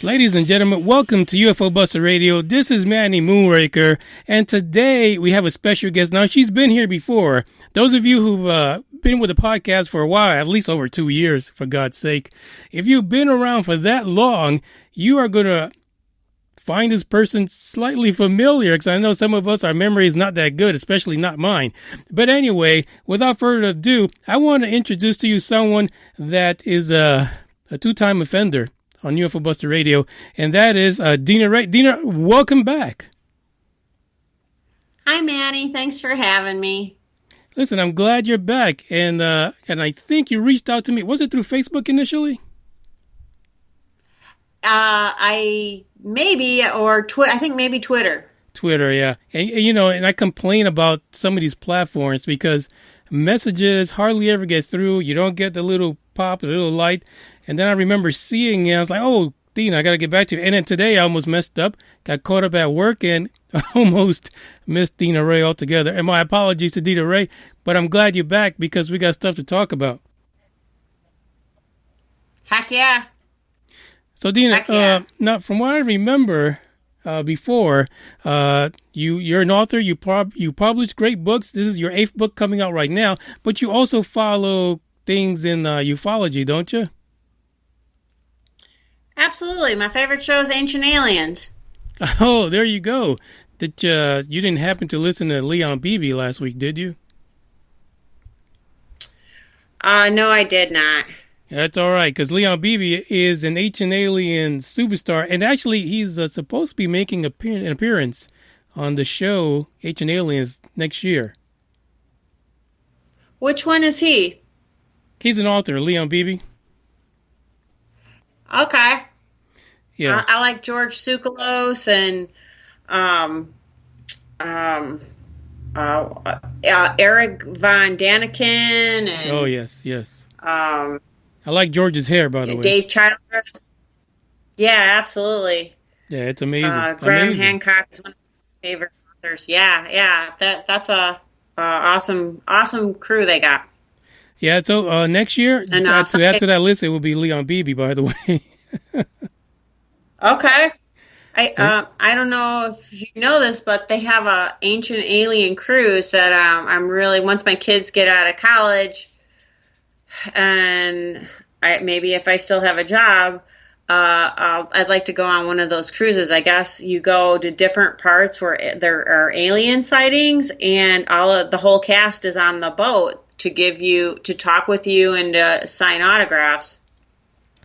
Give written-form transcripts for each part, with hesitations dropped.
Ladies and gentlemen, welcome to UFO Buster Radio. This is Manny Moonraker, and today we have a special guest. Now, she's been here before. Those of you who've been with the podcast for a while, at least over 2 years, for God's sake, if you've been around for that long, you are going to find this person slightly familiar, because I know some of us, our memory is not that good, especially not mine. But anyway, without further ado, I want to introduce to you someone that is a two-time offender on UFO Buster Radio, and that is Dina Rae. Dina, welcome back. Hi, Manny. Thanks for having me. Listen, I'm glad you're back, and I think you reached out to me. Was it through Facebook initially? I think maybe Twitter. Twitter, yeah. And I complain about some of these platforms because messages hardly ever get through. You don't get the little pop, the little light. And then I remember seeing it. I was like, oh, Dina, I got to get back to you. And then today I almost messed up, got caught up at work, and almost missed Dina Rae altogether. And my apologies to Dina Rae, but I'm glad you're back because we got stuff to talk about. Heck yeah. So, Dina, now from what I remember before, you're an author. You publish great books. This is your 8th book coming out right now, but you also follow things in ufology, don't you? Absolutely. My favorite show is Ancient Aliens. Oh, there you go. You didn't happen to listen to Leon Beebe last week, did you? No, I did not. That's all right, because Leon Beebe is an Ancient Alien superstar, and actually he's supposed to be making an appearance on the show Ancient Aliens next year. Which one is he? He's an author, Leon Beebe. Okay. Yeah. I like George Tsoukalos and Eric Von Daniken. And, oh, yes. I like George's hair, by the way. Dave Childress. Yeah, absolutely. Yeah, it's amazing. Graham Hancock is one of my favorite authors. Yeah. That's a awesome crew they got. Yeah, so next year, and, after that list, it will be Leon Beebe, by the way. Okay. I don't know if you know this, but they have a Ancient Alien cruise that I'm really, once my kids get out of college, and maybe if I still have a job, I'd like to go on one of those cruises. I guess you go to different parts where there are alien sightings, and the whole cast is on the boat to talk with you and to sign autographs.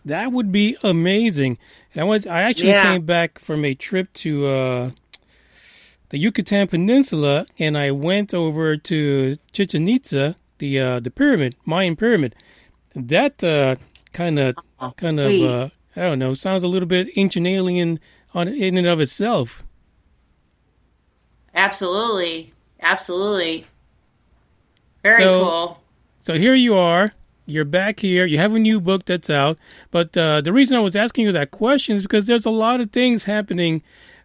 That would be amazing. And I actually came back from a trip to the Yucatan Peninsula, and I went over to Chichen Itza, the pyramid, Mayan pyramid. That kind of I don't know, sounds a little bit Ancient Alien in and of itself. Absolutely. Very cool. So here you are. You're back here. You have a new book that's out. But the reason I was asking you that question is because there's a lot of things happening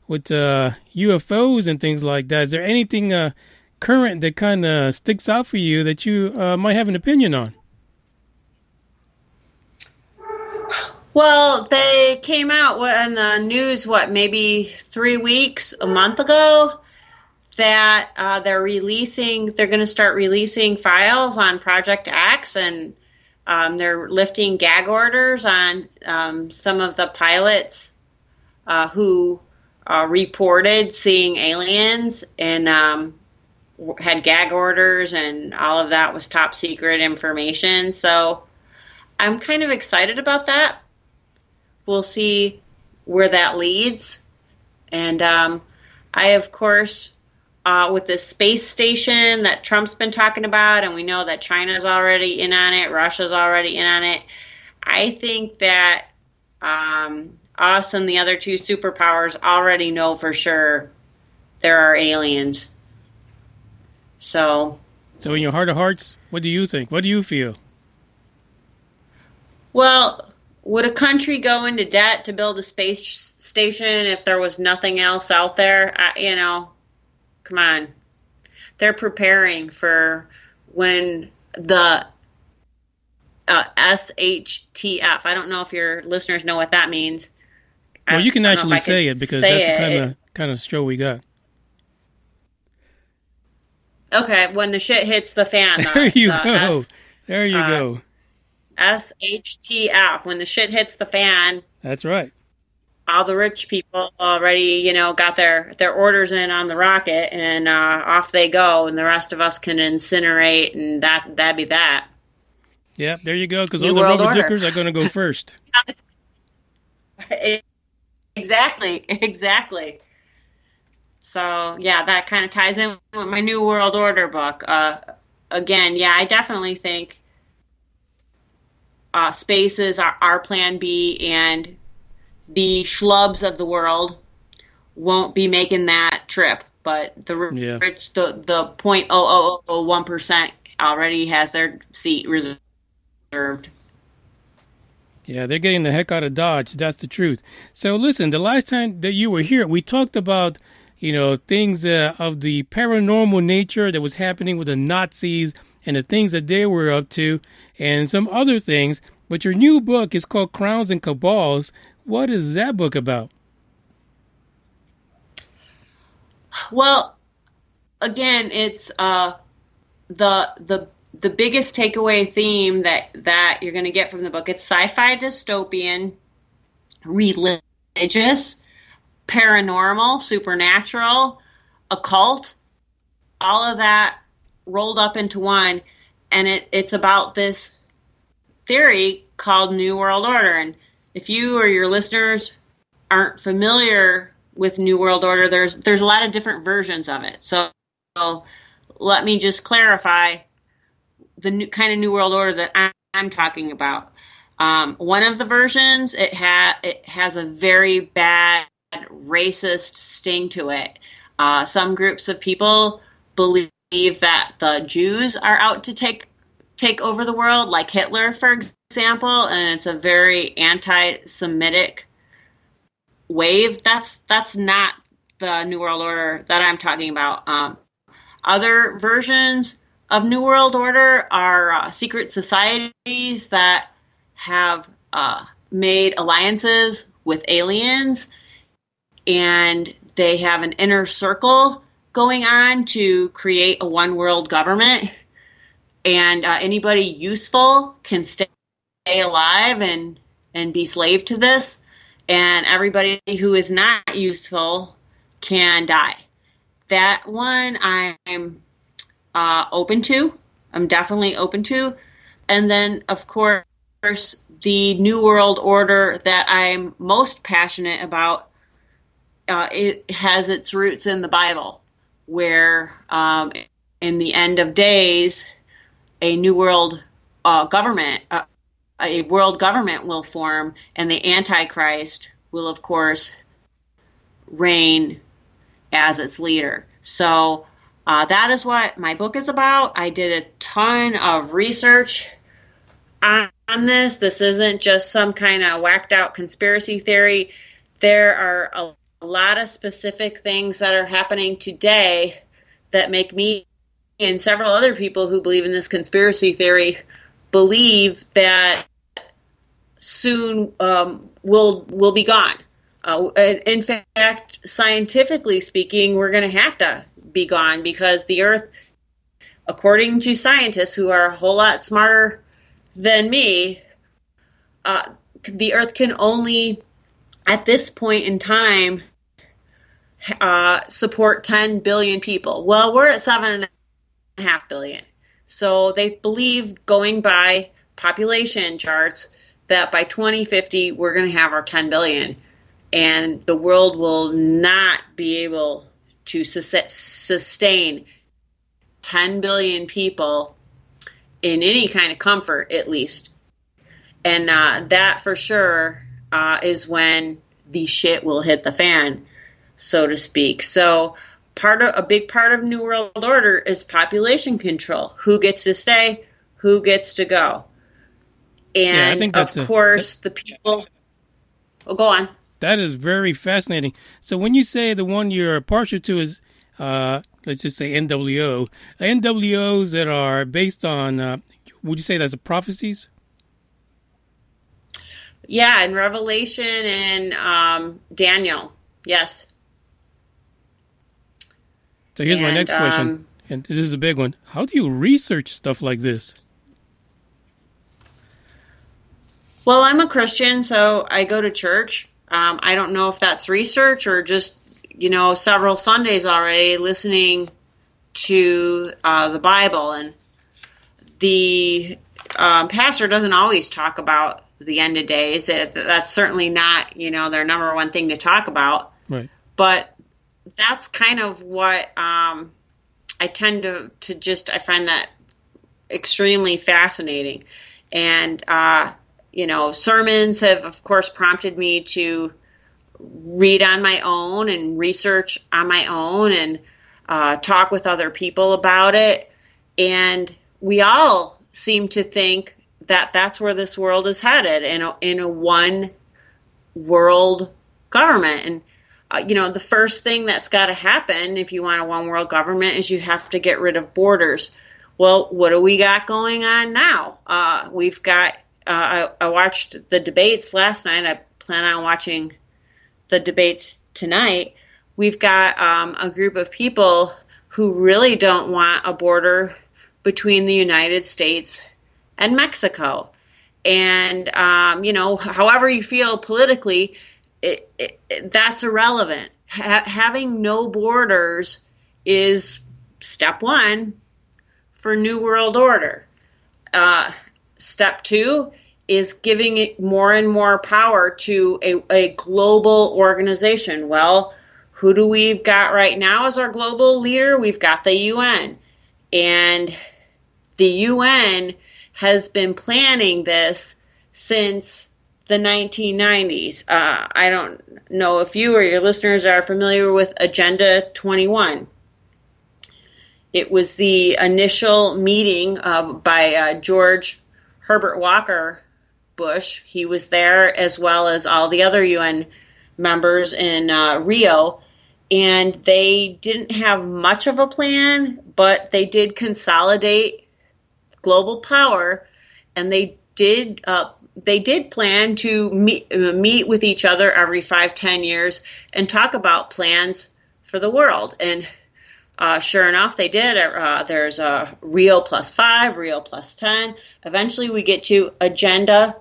with UFOs and things like that. Is there anything current that kind of sticks out for you that you might have an opinion on? Well, they came out in the news, maybe 3 weeks, a month ago, that they're going to start releasing files on Project X, and they're lifting gag orders on some of the pilots who reported seeing aliens and had gag orders, and all of that was top secret information. So I'm kind of excited about that. We'll see where that leads. And I, of course, with the space station that Trump's been talking about, and we know that China's already in on it, Russia's already in on it, I think that us and the other two superpowers already know for sure there are aliens. So in your heart of hearts, what do you think? What do you feel? Well, would a country go into debt to build a space station if there was nothing else out there? Come on. They're preparing for when the SHTF, I don't know if your listeners know what that means, Well, you can I don't know if actually I could say it because say that's it. the kind of show we got. Okay, when the shit hits the fan, There you the go. There you uh, go. SHTF. When the shit hits the fan, That's right. all the rich people already, got their orders in on the rocket, and off they go, and the rest of us can incinerate, and that'd be that. Yep, there you go. Because all New the World rubber Order. duckers are going to go first. Exactly. So yeah, that kind of ties in with my New World Order book. Again, yeah, I definitely think space is our plan B, and the schlubs of the world won't be making that trip. But the rich, the 0.0001% already has their seat reserved. Yeah, they're getting the heck out of Dodge. That's the truth. So listen, the last time that you were here, we talked about, things of the paranormal nature that was happening with the Nazis and the things that they were up to and some other things. But your new book is called Crowns and Cabals. What is that book about? Well, again, it's the biggest takeaway theme that you're going to get from the book. It's sci-fi, dystopian, religious, paranormal, supernatural, occult, all of that rolled up into one. And it's about this theory called New World Order. And if you or your listeners aren't familiar with New World Order, there's a lot of different versions of it. So let me just clarify the kind of New World Order that I'm talking about. One of the versions, it has a very bad racist sting to it. Some groups of people believe that the Jews are out to take over the world, like Hitler, for example, and it's a very anti-Semitic wave. That's not the New World Order that I'm talking about. Other versions of New World Order are secret societies that have made alliances with aliens, and they have an inner circle going on to create a one world government. And anybody useful can stay alive and be slave to this, and everybody who is not useful can die. That one I'm open to. I'm definitely open to. And then, of course, the New World Order that I'm most passionate about, it has its roots in the Bible, where in the end of days, a new world government, a world government will form, and the Antichrist will, of course, reign as its leader. So that is what my book is about. I did a ton of research on this. This isn't just some kind of whacked out conspiracy theory. There are a lot of specific things that are happening today that make me and several other people who believe in this conspiracy theory believe that soon will be gone. In fact, scientifically speaking, we're going to have to be gone, because the Earth, according to scientists who are a whole lot smarter than me, the Earth can only, at this point in time, support 10 billion people. Well, we're at 7.5 billion. So they believe, going by population charts, that by 2050, we're going to have our 10 billion. And the world will not be able to sustain 10 billion people in any kind of comfort, at least. And that for sure is when the shit will hit the fan, so to speak. So a big part of New World Order is population control. Who gets to stay? Who gets to go? And of course, the people. Oh, go on. That is very fascinating. So when you say the one you're partial to is, let's just say NWO, NWOs that are based on, would you say that's the prophecies? Yeah, in Revelation and Daniel. Yes. So here's my next question, and this is a big one. How do you research stuff like this? Well, I'm a Christian, so I go to church. I don't know if that's research or just, several Sundays already listening to the Bible. And the pastor doesn't always talk about the end of days. That's certainly not, their number one thing to talk about. Right. But that's kind of what I tend to I find that extremely fascinating. And, sermons have, of course, prompted me to read on my own and research on my own and talk with other people about it. And we all seem to think that that's where this world is headed, in a one world government. And, the first thing that's got to happen if you want a one world government is you have to get rid of borders. Well, what do we got going on now? We've got, I watched the debates last night. I plan on watching the debates tonight. We've got a group of people who really don't want a border between the United States and Mexico. And, however you feel politically, that's irrelevant. Having no borders is step one for New World Order. Step two is giving it more and more power to a global organization. Well, who do we've got right now as our global leader? We've got the UN. And the UN has been planning this since the 1990s. I don't know if you or your listeners are familiar with Agenda 21. It was the initial meeting by George Herbert Walker Bush. He was there, as well as all the other UN members in Rio. And they didn't have much of a plan, but they did consolidate global power, and they did plan to meet with each other every 5-10 years and talk about plans for the world. And sure enough, they did. There's a Rio +5, Rio +10. Eventually, we get to Agenda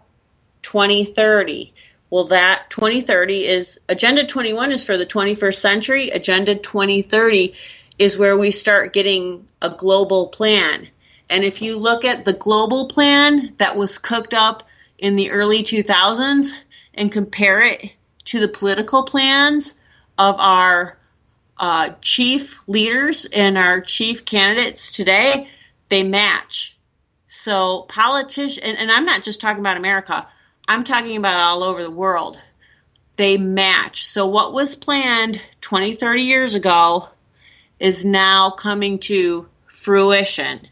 2030. Well, that 2030 is Agenda 21 is for the 21st century. Agenda 2030 is where we start getting a global plan. And if you look at the global plan that was cooked up in the early 2000s and compare it to the political plans of our chief leaders and our chief candidates today, they match. So politicians, and I'm not just talking about America, I'm talking about all over the world. They match. So what was planned 20, 30 years ago is now coming to fruition.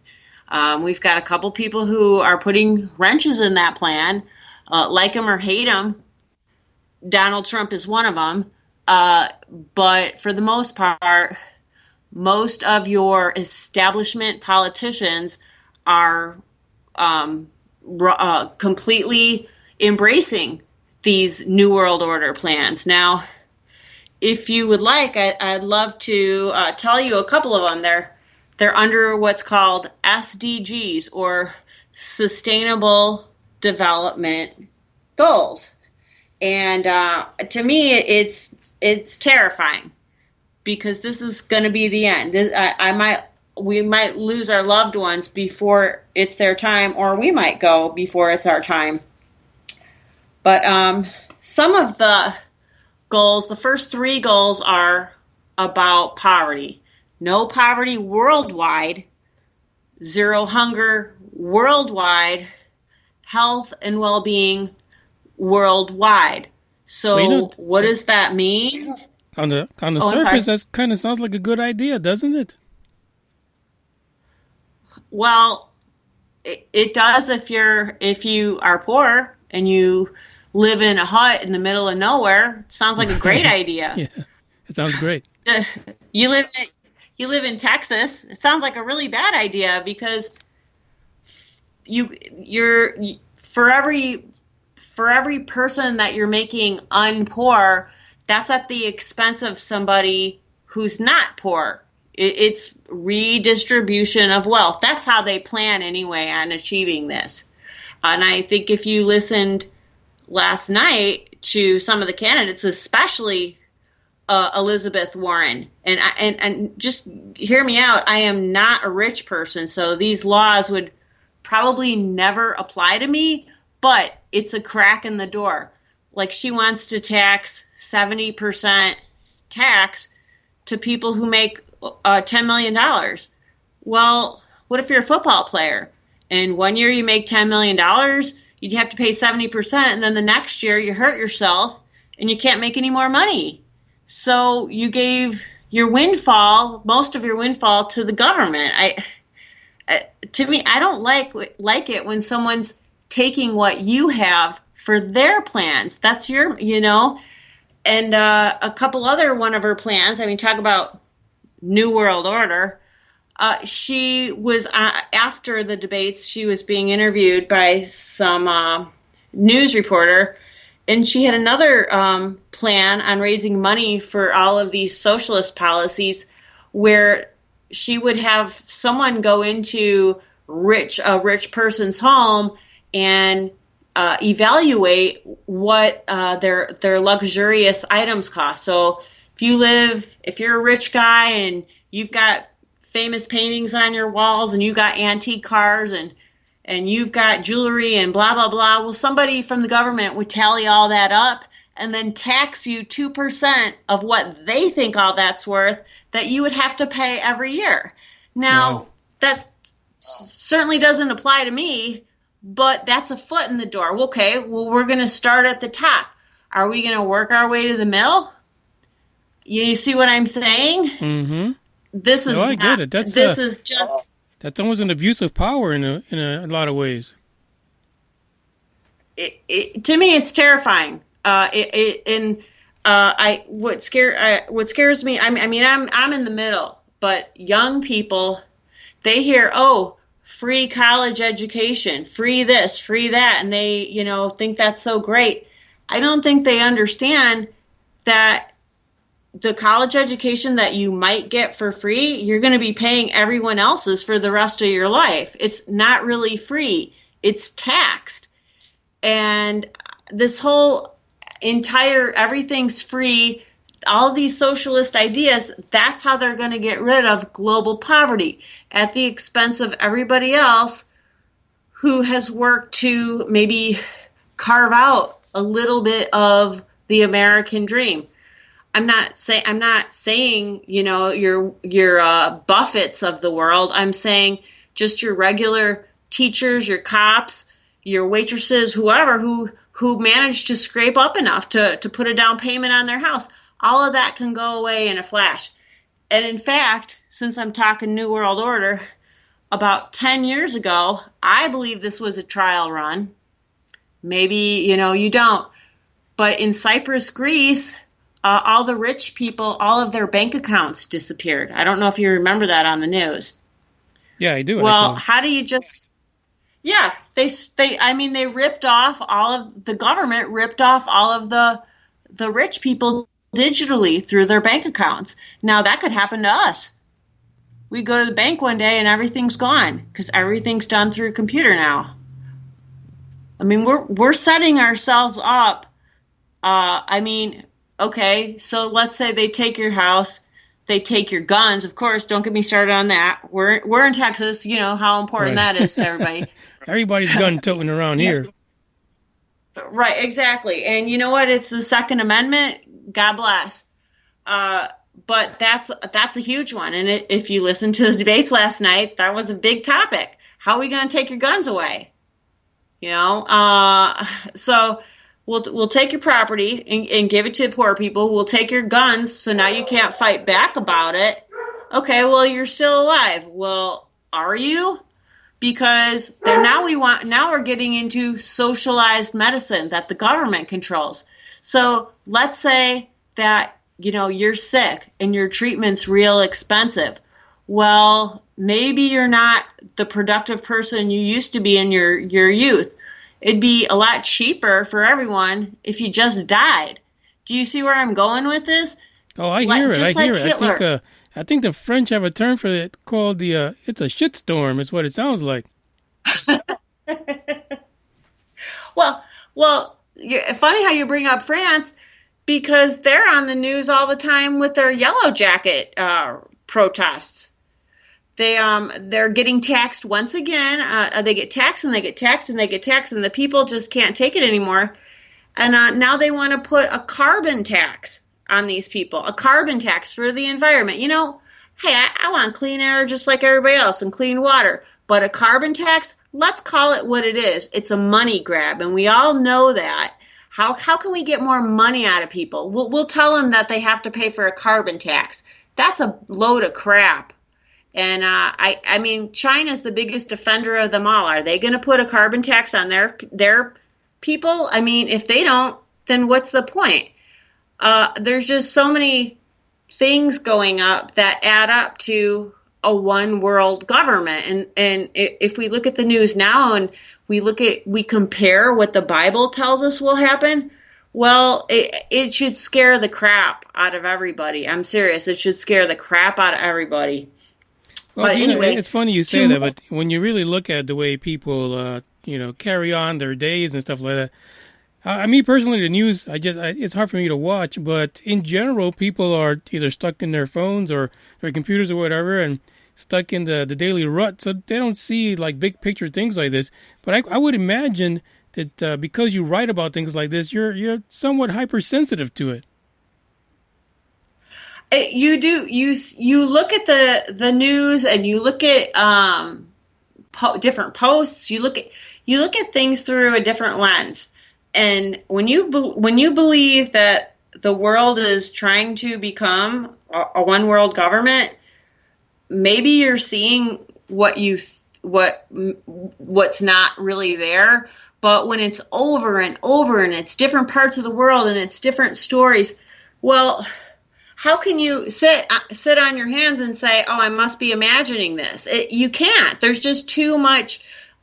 We've got a couple people who are putting wrenches in that plan. Like him or hate him, Donald Trump is one of them. But for the most part, most of your establishment politicians are completely embracing these New World Order plans. Now, if you would like, I'd love to tell you a couple of them. They're under what's called SDGs, or Sustainable Development Goals. And to me, it's terrifying, because this is going to be the end. We might lose our loved ones before it's their time, or we might go before it's our time. But some of the goals, the first 3 goals, are about poverty. No poverty worldwide, zero hunger worldwide, health and well-being worldwide. So what does that mean? On the surface, that kind of sounds like a good idea, doesn't it? Well, it does if you are poor and you live in a hut in the middle of nowhere. It sounds like a great idea. Yeah, it sounds great. You live in Texas. It sounds like a really bad idea, because for for every person that you're making unpoor, that's at the expense of somebody who's not poor. It's redistribution of wealth. That's how they plan anyway on achieving this. And I think if you listened last night to some of the candidates, especially Elizabeth Warren, and just hear me out, I am not a rich person, so these laws would probably never apply to me, but it's a crack in the door. Like, she wants to tax 70% tax to people who make $10 million. Well, what if you're a football player and 1 year you make $10 million, you'd have to pay 70%, and then the next year you hurt yourself and you can't make any more money. So you gave your windfall, most of your windfall, to the government. To me, I don't like it when someone's taking what you have for their plans. That's your, and a couple other one of her plans. I mean, talk about New World Order. She was, after the debates, she was being interviewed by some news reporter, and she had another plan on raising money for all of these socialist policies, where she would have someone go into a rich person's home and evaluate what their luxurious items cost. So if you're a rich guy and you've got famous paintings on your walls and you've got antique cars and you've got jewelry and blah, blah, blah, well, somebody from the government would tally all that up and then tax you 2% of what they think all that's worth that you would have to pay every year. Now, that certainly doesn't apply to me, but that's a foot in the door. Okay, well, we're going to start at the top. Are we going to work our way to the middle? You see what I'm saying? Mm-hmm. This is I get it. That's almost an abuse of power in a lot of ways. To me, it's terrifying. What scares me. I'm in the middle, but young people, they hear, free college education, free this, free that, and they, think that's so great. I don't think they understand that the college education that you might get for free, you're going to be paying everyone else's for the rest of your life. It's not really free. It's taxed. And this whole entire everything's free, all these socialist ideas, that's how they're going to get rid of global poverty at the expense of everybody else who has worked to maybe carve out a little bit of the American dream. I'm not saying, your Buffetts of the world. I'm saying just your regular teachers, your cops, your waitresses, whoever who managed to scrape up enough to put a down payment on their house. All of that can go away in a flash. And in fact, since I'm talking New World Order, about 10 years ago, I believe this was a trial run. Maybe, you don't. But in Cyprus, Greece, all the rich people, all of their bank accounts disappeared. I don't know if you remember that on the news. Yeah, I do. Well, how do you just... Yeah, they ripped off the government ripped off all of the rich people digitally through their bank accounts. Now that could happen to us. We go to the bank one day and everything's gone because everything's done through a computer now. I mean, we're setting ourselves up. Okay, so let's say they take your house, they take your guns. Of course, don't get me started on that. We're in Texas. You know how important that is to everybody. Everybody's gun toting around here. Right, exactly. And you know what? It's the Second Amendment. God bless. But that's a huge one. And if you listened to the debates last night, that was a big topic. How are we going to take your guns away? So we'll take your property and give it to the poor people. We'll take your guns, so now you can't fight back about it. Okay, well, you're still alive. Well, are you? Because now we're getting into socialized medicine that the government controls. So let's say that, you're sick and your treatment's real expensive. Well, maybe you're not the productive person you used to be in your youth. it'd be a lot cheaper for everyone if you just died. Do you see where I'm going with this? Oh, I hear it. Just I hear like it. Hitler. I think the French have a term for it called it's a shitstorm. Is what it sounds like. Well, funny how you bring up France, because they're on the news all the time with their yellow jacket protests. They're getting taxed once again. They get taxed and they get taxed and they get taxed, and the people just can't take it anymore. And now they want to put a carbon tax on these people, a carbon tax for the environment. You know, hey, I want clean air just like everybody else and clean water, but a carbon tax, let's call it what it is. It's a money grab, and we all know that. How can we get more money out of people? We'll tell them that they have to pay for a carbon tax. That's a load of crap. And I mean, China's the biggest offender of them all. Are they going to put a carbon tax on their people? I mean, if they don't, then what's the point? There's just so many things going up that add up to a one world government. And if we look at the news now and we compare what the Bible tells us will happen, well, it should scare the crap out of everybody. I'm serious. It should scare the crap out of everybody. Well, but anyway, it's funny you say that, but when you really look at the way people, carry on their days and stuff like that, I mean, personally, the news, it's hard for me to watch, but in general, people are either stuck in their phones or their computers or whatever, and stuck in the daily rut, so they don't see like big picture things like this. But I would imagine that because you write about things like this, you're somewhat hypersensitive to it. You do. You look at the news and you look at different posts. You look at things through a different lens. And when you believe that the world is trying to become a one world government, maybe you're seeing what's not really there. But when it's over and over and it's different parts of the world and it's different stories, well, how can you sit on your hands and say, oh, I must be imagining this? You can't. There's just too much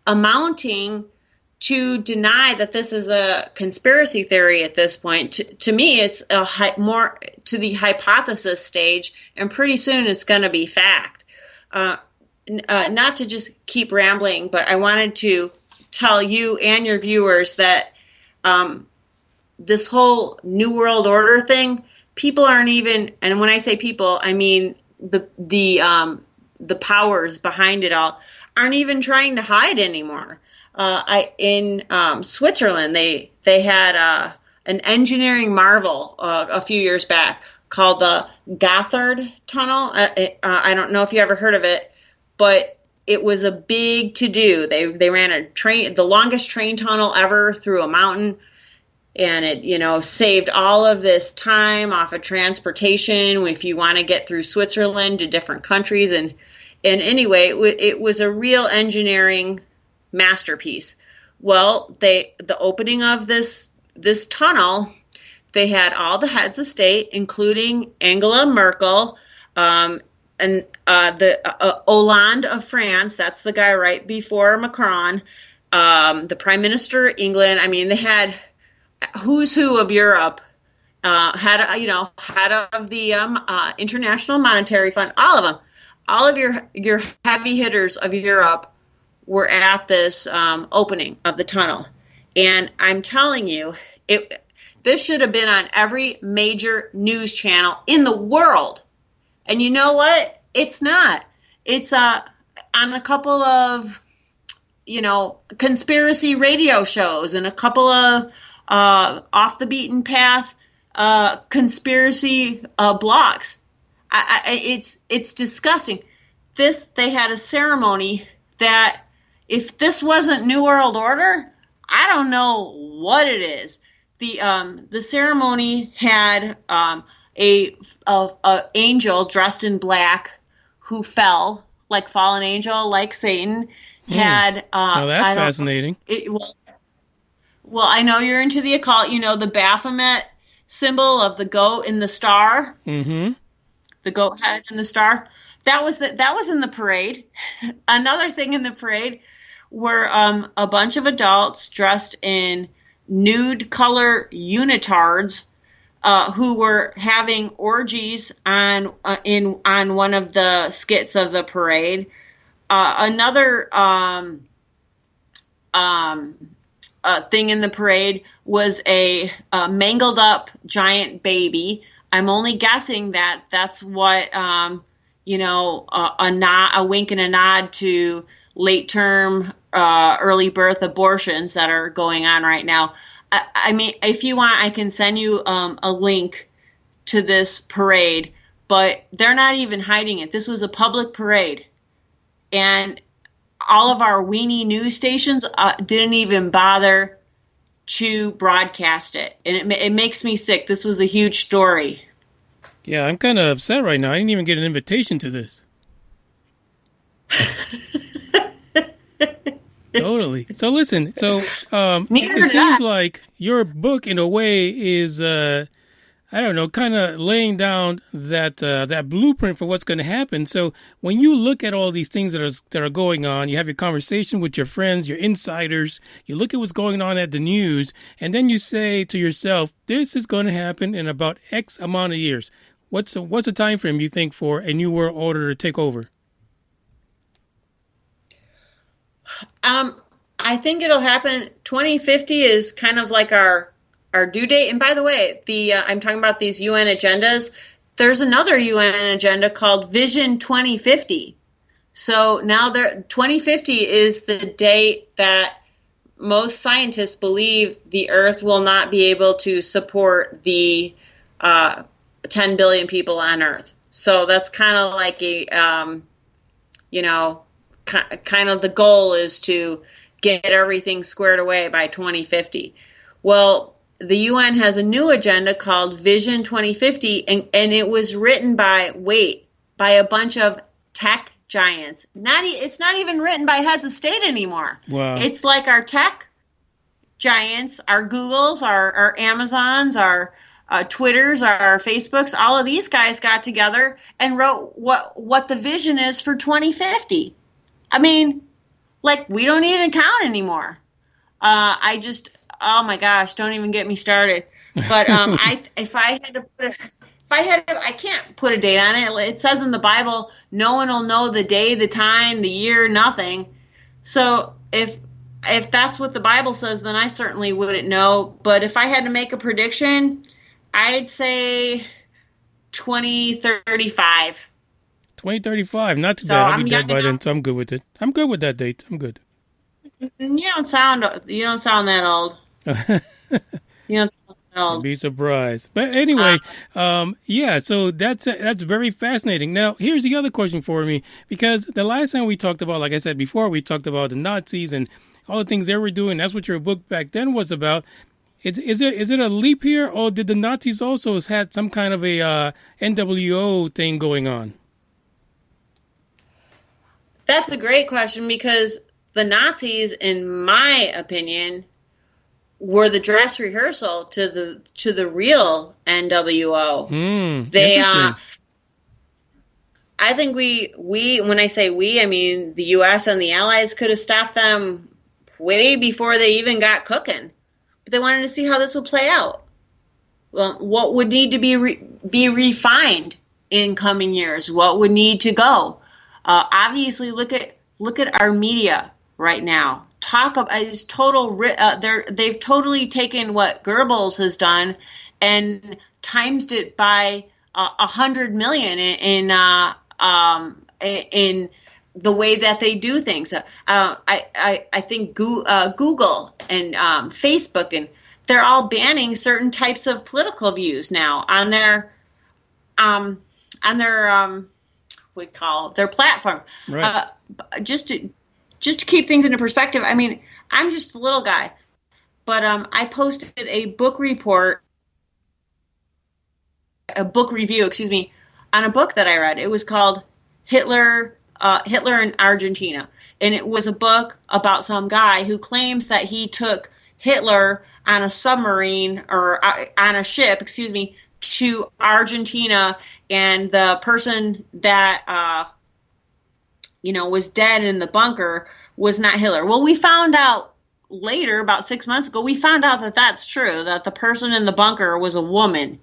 amounting to deny that this is a conspiracy theory at this point. To me, it's more to the hypothesis stage, and pretty soon it's going to be fact. Not to just keep rambling, but I wanted to tell you and your viewers that this whole New World Order thing, people aren't even, and when I say people, I mean the powers behind it all, aren't even trying to hide anymore. In Switzerland, they had an engineering marvel a few years back called the Gotthard Tunnel. I don't know if you ever heard of it, but it was a big to-do. They ran the longest train tunnel ever through a mountain, and it saved all of this time off of transportation if you want to get through Switzerland to different countries. And anyway, it was a real engineering masterpiece. Well, the opening of this tunnel, they had all the heads of state, including Angela Merkel, and the Hollande of France. That's the guy right before Macron. The Prime Minister of England. I mean, they had who's who of Europe. Head of the International Monetary Fund. All of them. All of your heavy hitters of Europe were at this opening of the tunnel. And I'm telling you, this should have been on every major news channel in the world. And you know what? It's not. It's on a couple of, conspiracy radio shows and a couple of off the beaten path conspiracy blogs. It's disgusting. They had a ceremony that, if this wasn't New World Order, I don't know what it is. The ceremony had a angel dressed in black who fell, like fallen angel, like Satan. Had well, that's fascinating. Well, I know you're into the occult. You know the Baphomet symbol of the goat in the star. Mm-hmm. The goat head in the star. That was in the parade. Another thing in the parade were a bunch of adults dressed in nude color unitards who were having orgies on one of the skits of the parade. Another thing in the parade was a mangled up giant baby. I'm only guessing that that's what a wink and a nod to late term early birth abortions that are going on right now. I mean, if you want, I can send you a link to this parade, but they're not even hiding it. This was a public parade, and all of our weenie news stations didn't even bother to broadcast it, and it makes me sick. This was a huge story. Yeah, I'm kind of upset right now. I didn't even get an invitation to this. Totally. So listen, it seems like your book in a way is, kind of laying down that blueprint for what's going to happen. So when you look at all these things that are going on, you have your conversation with your friends, your insiders, you look at what's going on at the news, and then you say to yourself, this is going to happen in about X amount of years. What's the time frame you think for a new world order to take over? I think it'll happen. 2050 is kind of like our due date. And by the way, I'm talking about these UN agendas. There's another UN agenda called Vision 2050. So now 2050 is the date that most scientists believe the Earth will not be able to support the 10 billion people on Earth. So that's kind of like kind of the goal is to get everything squared away by 2050. Well, the UN has a new agenda called Vision 2050, and it was written by a bunch of tech giants. It's not even written by heads of state anymore. Wow. It's like our tech giants, our Googles, our Amazons, our Twitters, our Facebooks, all of these guys got together and wrote what the vision is for 2050. I mean, like, we don't even count anymore. Oh my gosh, don't even get me started. But I can't put a date on it. It says in the Bible, no one will know the day, the time, the year, nothing. So if that's what the Bible says, then I certainly wouldn't know. But if I had to make a prediction, I'd say 2035. 2035, not too bad. I'll be dead by then, so I'm good with it. I'm good with that date. I'm good. You don't sound that old. You don't sound that old. I'd be surprised. But anyway, so that's very fascinating. Now, here's the other question for me, because the last time we talked about, like I said before, we talked about the Nazis and all the things they were doing. That's what your book back then was about. Is it a leap here, or did the Nazis also had some kind of a NWO thing going on? That's a great question, because the Nazis, in my opinion, were the dress rehearsal to the real NWO. I think we when I say we, I mean the U.S. and the Allies could have stopped them way before they even got cooking. But they wanted to see how this would play out. Well, what would need to be refined in coming years? What would need to go? Obviously, look at our media right now. Talk about it's total. They've totally taken what Goebbels has done and times it by 100 million in the way that they do things. I think Google and Facebook, and they're all banning certain types of political views now on their we call their platform. Right. Just to keep things into perspective, I mean, I'm just a little guy, but I posted a book review, on a book that I read. It was called Hitler in Argentina, and it was a book about some guy who claims that he took Hitler on a submarine or on a ship, to Argentina, and the person that was dead in the bunker was not Hitler. Well, we found out later, about 6 months ago, we found out that that's true, that the person in the bunker was a woman.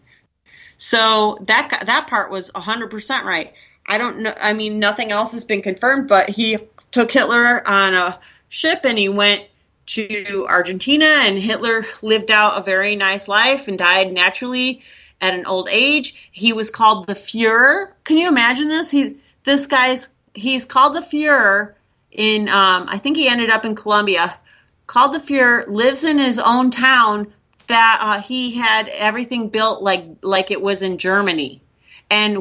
So that part was 100% right. I don't know. I mean, nothing else has been confirmed, but he took Hitler on a ship and he went to Argentina, and Hitler lived out a very nice life and died naturally at an old age. He was called the Fuhrer. Can you imagine this? He's called the Fuhrer in, I think he ended up in Colombia, called the Fuhrer, lives in his own town that he had everything built like it was in Germany. And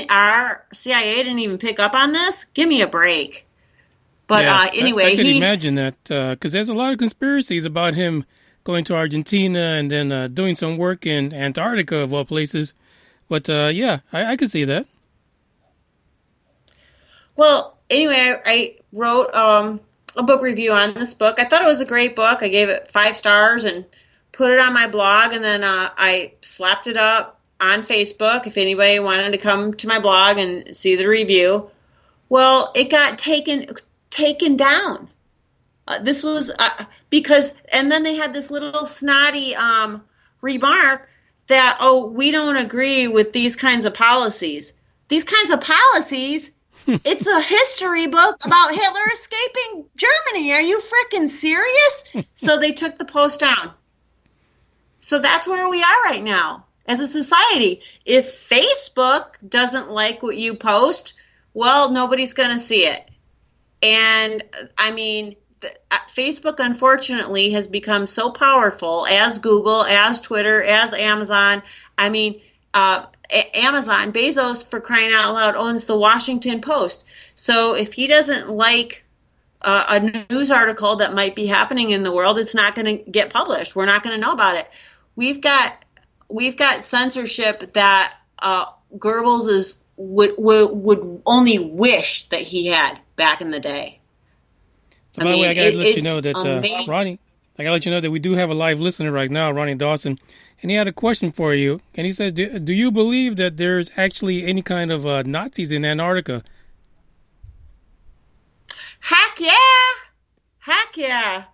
our CIA didn't even pick up on this? Give me a break. But anyway, I could imagine that, because there's a lot of conspiracies about him going to Argentina and then doing some work in Antarctica, of all places. But I could see that. Well, anyway, I wrote a book review on this book. I thought it was a great book. I gave it 5 stars and put it on my blog, and then I slapped it up on Facebook if anybody wanted to come to my blog and see the review. Well, it got taken down. This was because, and then they had this little snotty remark that, we don't agree with these kinds of policies. These kinds of policies? It's a history book about Hitler escaping Germany. Are you freaking serious? So they took the post down. So that's where we are right now as a society. If Facebook doesn't like what you post, well, nobody's going to see it. And I mean, Facebook, unfortunately, has become so powerful, as Google, as Twitter, as Amazon. I mean, Amazon, Bezos, for crying out loud, owns the Washington Post. So if he doesn't like a news article that might be happening in the world, it's not going to get published. We're not going to know about it. We've got censorship that Goebbels would only wish that he had back in the day. So by the way, I got to let you know that Ronnie, I got to let you know that we do have a live listener right now, Ronnie Dawson, and he had a question for you. And he says, do you believe that there's actually any kind of Nazis in Antarctica? Heck yeah.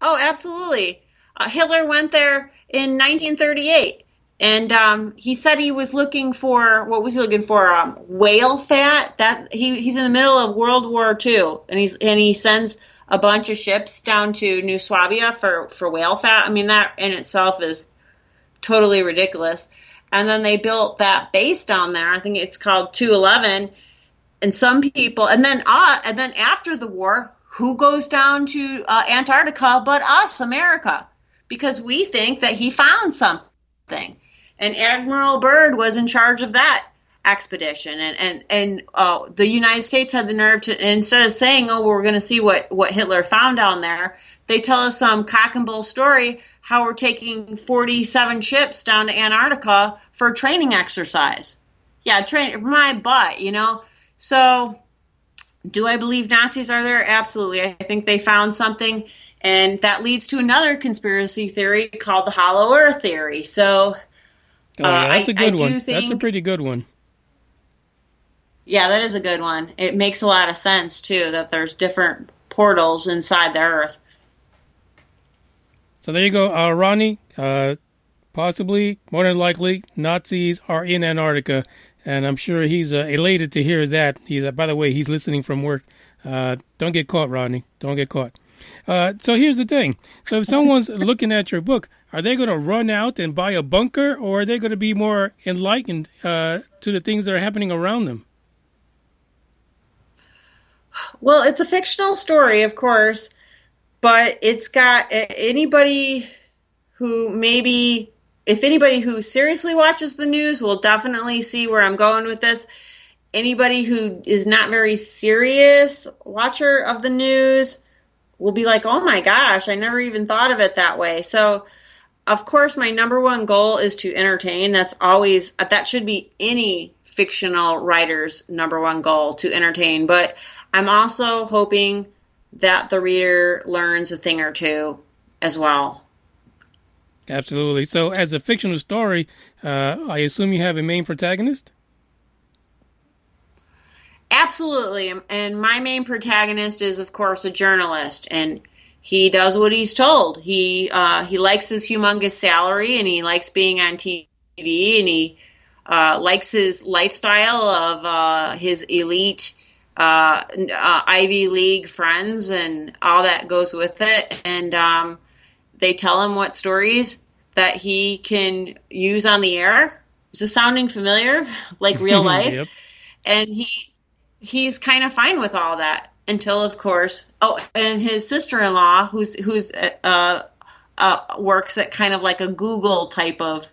Oh, absolutely. Hitler went there in 1938, and he said he was looking for, what was he looking for? Whale fat. That he's in the middle of World War II, and he sends a bunch of ships down to New Swabia for whale fat. I mean, that in itself is totally ridiculous. And then they built that base down there. I think it's called 211. And some people, and then after the war, who goes down to Antarctica but us, America? Because we think that he found something. And Admiral Byrd was in charge of that expedition. And the United States had the nerve to, instead of saying, we're going to see what Hitler found down there, they tell us some cock and bull story how we're taking 47 ships down to Antarctica for training exercise. Yeah, my butt, So, do I believe Nazis are there? Absolutely. I think they found something, and that leads to another conspiracy theory called the Hollow Earth theory. So, that's a good one. That's a pretty good one. Yeah, that is a good one. It makes a lot of sense, too, that there's different portals inside the Earth. So there you go, Ronnie. Possibly, more than likely, Nazis are in Antarctica. And I'm sure he's elated to hear that. By the way, he's listening from work. Don't get caught, Rodney. Don't get caught. So here's the thing. So if someone's looking at your book, are they going to run out and buy a bunker, or are they going to be more enlightened to the things that are happening around them? Well, it's a fictional story, of course, but it's got anybody who maybe... If anybody who seriously watches the news will definitely see where I'm going with this. Anybody who is not very serious watcher of the news will be like, oh my gosh, I never even thought of it that way. So, of course, my number one goal is to entertain. That should be any fictional writer's number one goal, to entertain. But I'm also hoping that the reader learns a thing or two as well. Absolutely. So as a fictional story, I assume you have a main protagonist? Absolutely. And my main protagonist is, of course, a journalist, and he does what he's told. He likes his humongous salary, and he likes being on TV, and he likes his lifestyle of his elite Ivy League friends and all that goes with it. And they tell him what stories that he can use on the air. Is this sounding familiar? Like real life? Yep. And he's kind of fine with all that until, of course, and his sister-in-law, who's works at kind of like a Google type of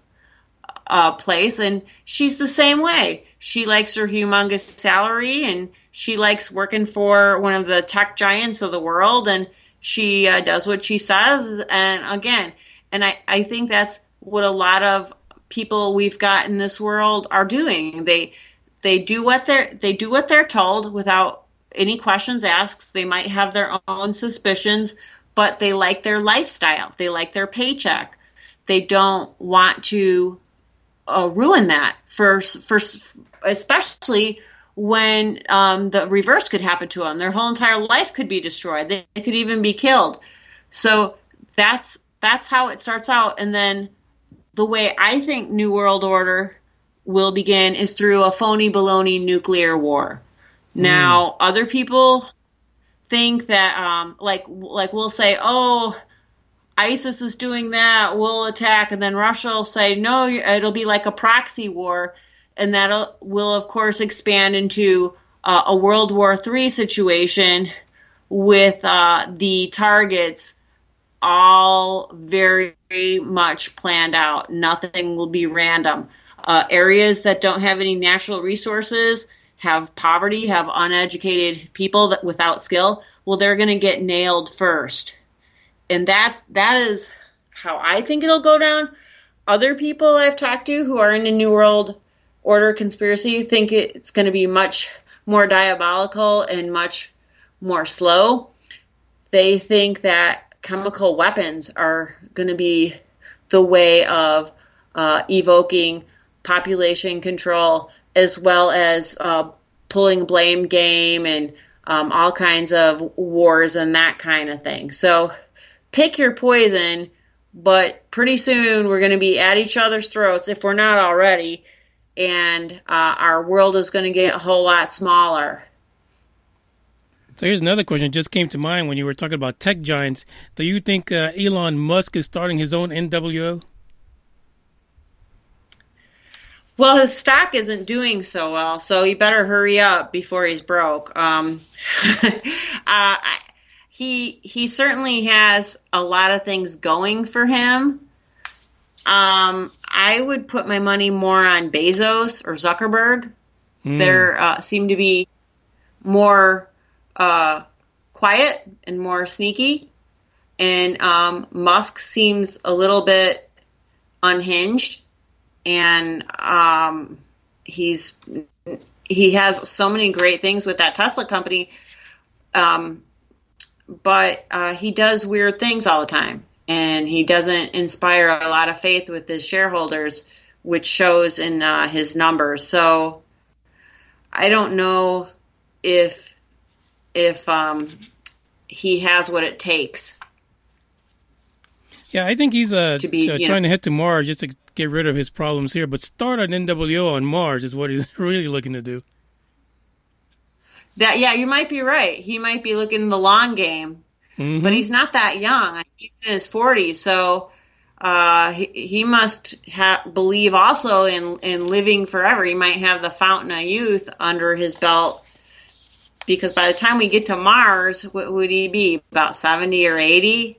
place, and she's the same way. She likes her humongous salary, and she likes working for one of the tech giants of the world, and she does what she says. And again, and I think that's what a lot of people we've got in this world are doing. They do what they're told without any questions asked. They might have their own suspicions, but they like their lifestyle. They like their paycheck. They don't want to ruin that for especially when the reverse could happen to them. Their whole entire life could be destroyed. They could even be killed. So that's how it starts out. And then the way I think New World Order will begin is through a phony baloney nuclear war. Now, other people think that, like we'll say, oh, ISIS is doing that, we'll attack, and then Russia will say, no, it'll be like a proxy war, and that will, of course, expand into a World War III situation with the targets all very much planned out. Nothing will be random. Areas that don't have any natural resources, have poverty, have uneducated people that without skill, well, they're going to get nailed first. And that is how I think it'll go down. Other people I've talked to who are in the New World Order conspiracy think it's going to be much more diabolical and much more slow. They think that chemical weapons are going to be the way of evoking population control, as well as pulling blame game and all kinds of wars and that kind of thing. So pick your poison, but pretty soon we're going to be at each other's throats, if we're not already, and our world is going to get a whole lot smaller. So here's another question that just came to mind when you were talking about tech giants. Do you think Elon Musk is starting his own NWO? Well, his stock isn't doing so well, so he better hurry up before he's broke. He certainly has a lot of things going for him. I would put my money more on Bezos or Zuckerberg. They seem to be more quiet and more sneaky, and Musk seems a little bit unhinged. And he has so many great things with that Tesla company, but he does weird things all the time, and he doesn't inspire a lot of faith with his shareholders, which shows in his numbers. So I don't know if he has what it takes. Yeah, I think he's to be, trying to head to Mars just to get rid of his problems here, but start an NWO on Mars is what he's really looking to do. You might be right. He might be looking the long game, but he's not that young. He's in his 40s, so he must believe also in living forever. He might have the fountain of youth under his belt, because by the time we get to Mars, what would he be, about 70 or 80?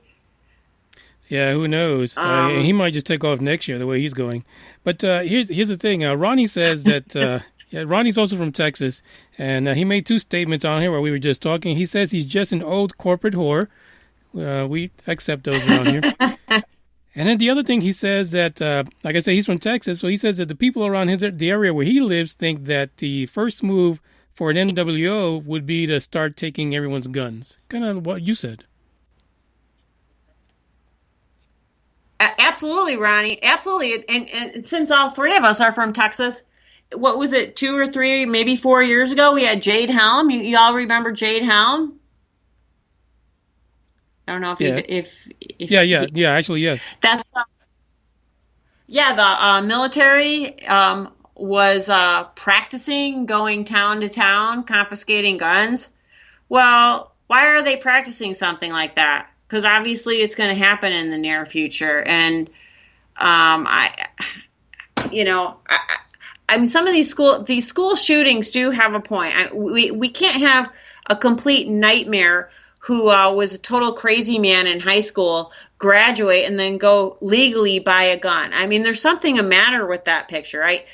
Yeah, who knows? He might just take off next year the way he's going. But here's the thing. Ronnie says that Ronnie's also from Texas, and he made two statements on here while we were just talking. He says he's just an old corporate whore. We accept those around here. And then the other thing he says that, like I said, he's from Texas, so he says that the people around the area where he lives think that the first move for an NWO would be to start taking everyone's guns. Kind of what you said. Absolutely, Ronnie. Absolutely. And since all three of us are from Texas, what was it, 2 or 3, maybe 4 years ago, we had Jade Helm. You all remember Jade Helm? I don't know if Yeah. you, if Yeah. Actually, yes. that's the military was practicing going town to town, confiscating guns. Well, why are they practicing something like that? Because obviously it's going to happen in the near future. And I mean, some of these school shootings do have a point. We can't have a complete nightmare who was a total crazy man in high school, graduate, and then go legally buy a gun. I mean, there's something a matter with that picture. I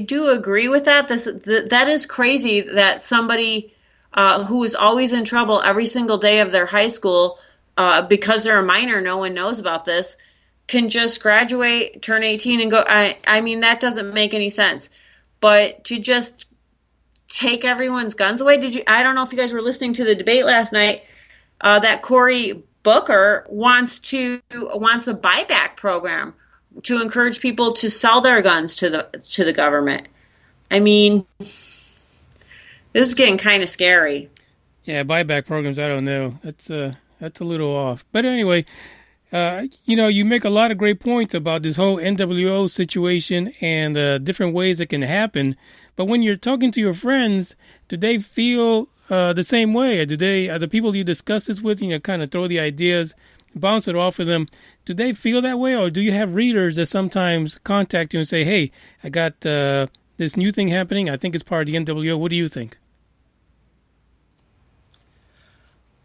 do agree with that. That is crazy that somebody who is always in trouble every single day of their high school, because they're a minor, no one knows about this, can just graduate, turn 18, and go. I mean, that doesn't make any sense. But to just take everyone's guns away. I don't know if you guys were listening to the debate last night, that Cory Booker wants a buyback program to encourage people to sell their guns to the government. I mean, this is getting kind of scary. Yeah, buyback programs, I don't know. That's a little off. But anyway, you make a lot of great points about this whole NWO situation and different ways it can happen. But when you're talking to your friends, do they feel the same way? Are the people you discuss this with, kind of throw the ideas, bounce it off of them, do they feel that way? Or do you have readers that sometimes contact you and say, hey, I got this new thing happening. I think it's part of the NWO. What do you think?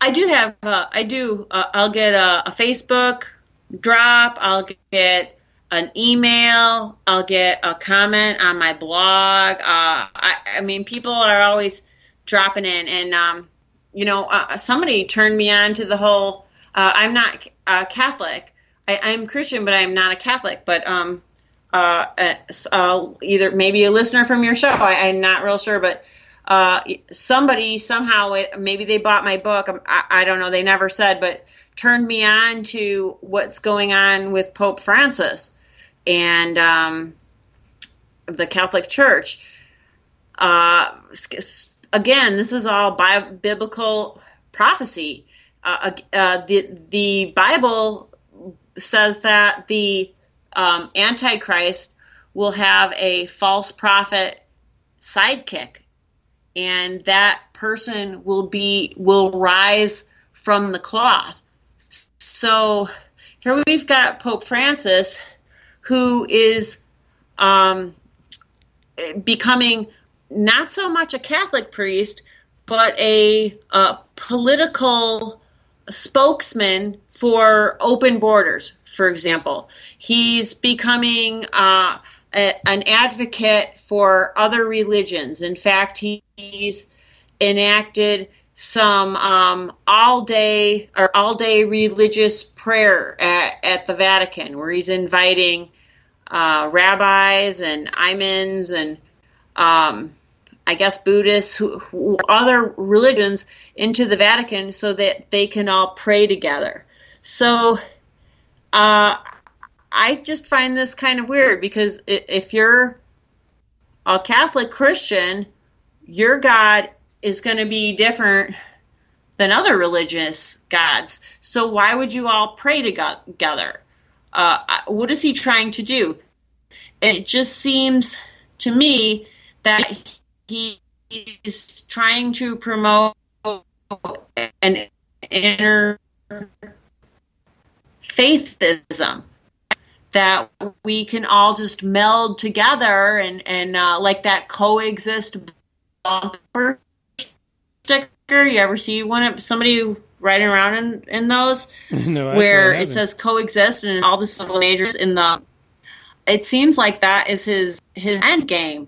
I do have, I'll get a Facebook drop. I'll get an email. I'll get a comment on my blog. I mean, people are always dropping in, and somebody turned me on to the whole. I'm not Catholic. I'm Christian, but I'm not a Catholic. But either maybe a listener from your show. I'm not real sure, but somebody somehow, maybe they bought my book. I don't know. They never said, but turned me on to what's going on with Pope Francis and the Catholic Church. Again, this is all biblical prophecy. The Bible says that the Antichrist will have a false prophet sidekick, and that person will rise from the cloth. So here we've got Pope Francis, who is becoming not so much a Catholic priest, but a political spokesman for open borders, for example. He's becoming an advocate for other religions. In fact, he's enacted some all-day religious prayer at the Vatican, where he's inviting rabbis and imams and I guess Buddhists, who other religions, into the Vatican so that they can all pray together. So I just find this kind of weird, because if you're a Catholic Christian, your God is going to be different than other religious gods. So why would you all pray together? What is he trying to do? And it just seems to me that he is trying to promote an interfaithism, that we can all just meld together and like that coexist bumper sticker. You ever see somebody riding around in those? No, where it says coexist and all the civil majors in the. It seems like that is his end game.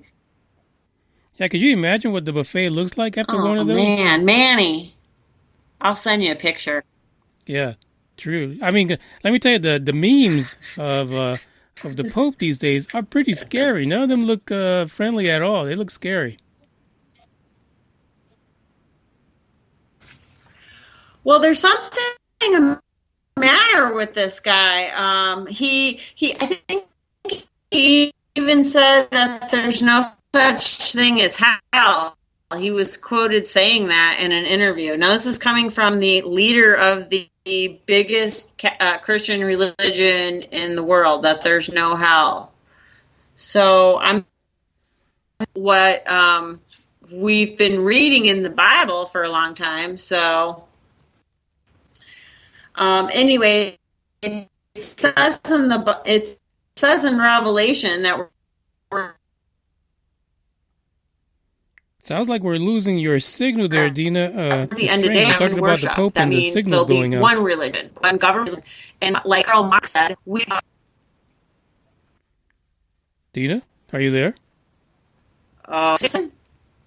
Yeah, could you imagine what the buffet looks like after one of those? Oh, man, Manny. I'll send you a picture. Yeah, true. I mean, let me tell you, the memes of the Pope these days are pretty scary. None of them look friendly at all. They look scary. Well, there's something the matter with this guy. I think he even even said that there's no such thing as hell. He was quoted saying that in an interview. Now, this is coming from the leader of the biggest Christian religion in the world, that there's no hell. So what we've been reading in the Bible for a long time. So anyway, it says in Revelation that we're Sounds like we're losing your signal there, Dina. at the end of the day, talking about the Pope that and the means signals there'll going be out. one religion, one government, and like Karl Marx said, Dina, are you there?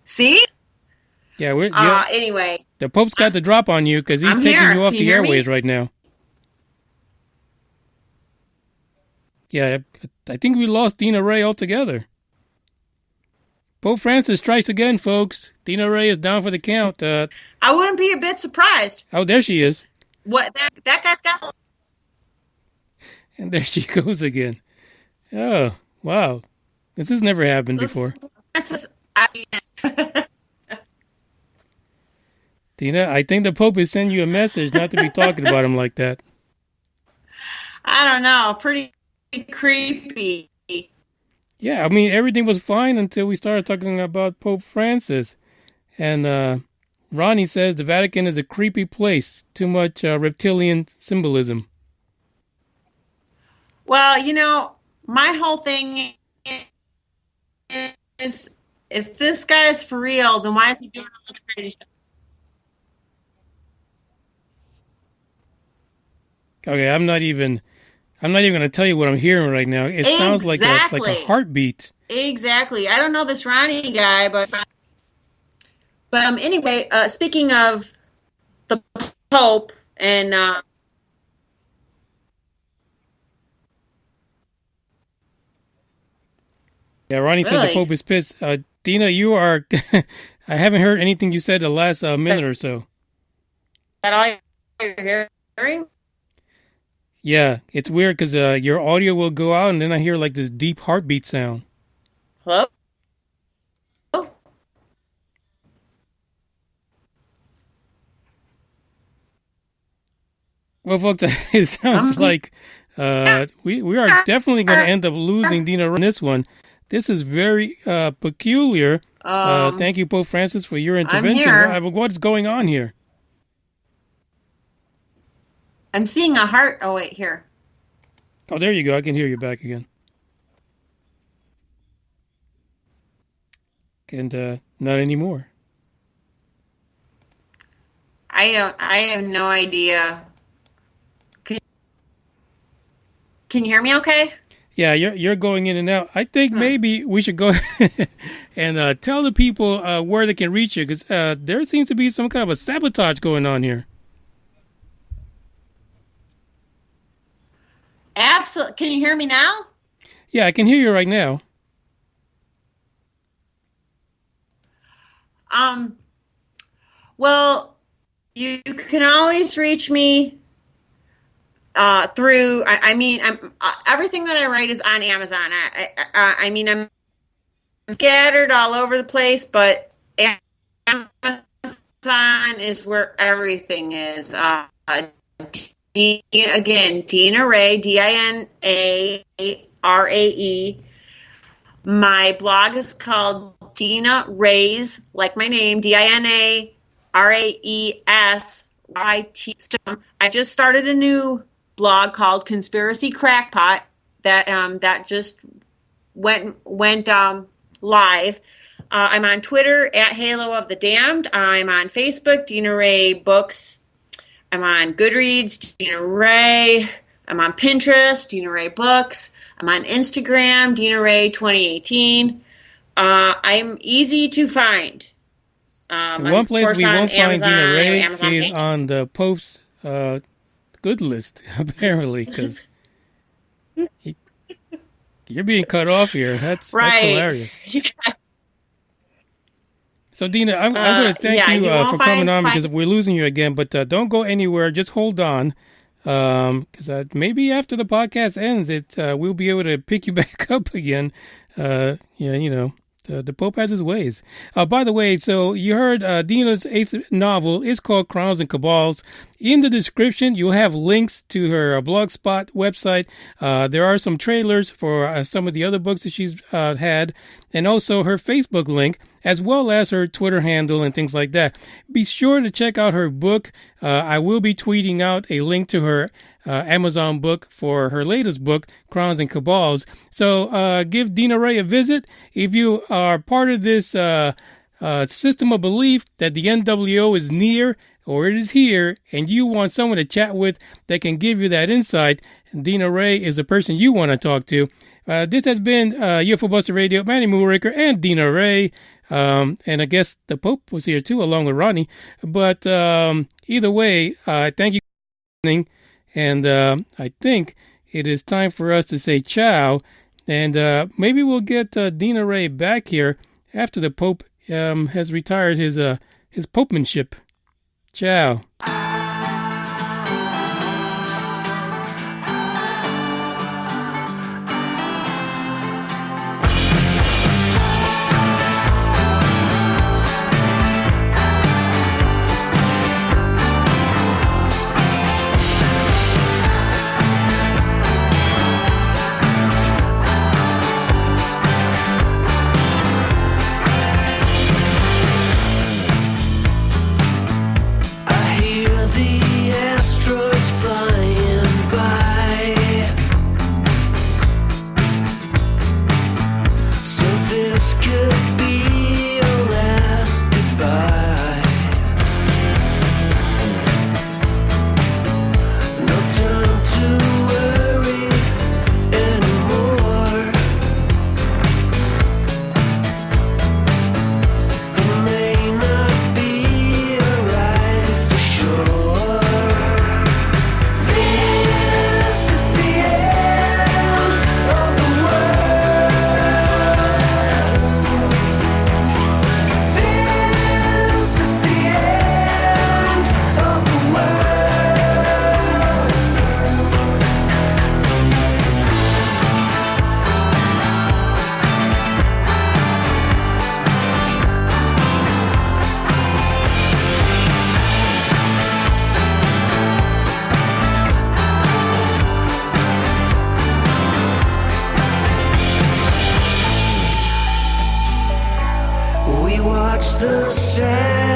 See? Yeah, anyway, the Pope's got the drop on you because he's I'm taking here. you off Can the you hear me? airways right now. Yeah, I think we lost Dina Rae altogether. Pope Francis strikes again, folks. Dina Rae is down for the count. I wouldn't be a bit surprised. Oh, there she is. What that guy's got? And there she goes again. Oh, wow. This has never happened before. Dina, I think the Pope is sending you a message not to be talking about him like that. I don't know. Pretty creepy. Yeah, I mean, everything was fine until we started talking about Pope Francis. And Ronnie says the Vatican is a creepy place. Too much reptilian symbolism. Well, my whole thing is, if this guy is for real, then why is he doing all this crazy stuff? Okay, I'm not even going to tell you what I'm hearing right now. It sounds like a heartbeat. Exactly. I don't know this Ronnie guy, but anyway, speaking of the Pope and yeah, Ronnie says the Pope is pissed. Dina, you are. I haven't heard anything you said the last minute or so. Is that all you're hearing? Yeah, it's weird because your audio will go out and then I hear like this deep heartbeat sound. Hello? Oh. Well, folks, it sounds like we are definitely going to end up losing Dina in this one. This is very peculiar. Thank you, Pope Francis, for your intervention. I'm here. What is going on here? I'm seeing a heart. Oh, wait, here. Oh, there you go. I can hear you back again. And not anymore. I have no idea. Can you hear me okay? Yeah, you're going in and out. I think maybe we should go and tell the people where they can reach you, because there seems to be some kind of a sabotage going on here. Absolutely. Can you hear me now? Yeah, I can hear you right now. Well, you can always reach me through. Everything that I write is on Amazon. I'm scattered all over the place, but Amazon is where everything is. Dina Rae, DINARAE. My blog is called Dina Rae's, like my name, DINARAES. I just started a new blog called Conspiracy Crackpot that just went live. I'm on Twitter at Halo of the Damned. I'm on Facebook, Dina Rae Books. I'm on Goodreads, Dina Rae. I'm on Pinterest, Dina Rae Books. I'm on Instagram, Dina Rae 2018. I'm easy to find. One place we won't find Dina Rae is on the Pope's good list, apparently, because you're being cut off here. That's hilarious. So, Dina, I'm going to thank you for coming on because we're losing you again. But don't go anywhere. Just hold on. Because maybe after the podcast ends, we'll be able to pick you back up again. Yeah, you know. The Pope has his ways. By the way, so you heard Dina's 8th novel is called Crowns and Cabals. In the description, you'll have links to her Blogspot website. There are some trailers for some of the other books that she's had, and also her Facebook link, as well as her Twitter handle and things like that. Be sure to check out her book. I will be tweeting out a link to her Amazon book for her latest book, Crowns and Cabals. So give Dina Rae a visit. If you are part of this system of belief that the NWO is near or it is here, and you want someone to chat with that can give you that insight, Dina Rae is the person you want to talk to. This has been UFO Buster Radio, Manny Moonraker and Dina Rae. And I guess the Pope was here too, along with Ronnie. But either way, thank you for listening. And I think it is time for us to say ciao. And maybe we'll get Dina Rae back here after the Pope has retired his popemanship. Ciao. The sand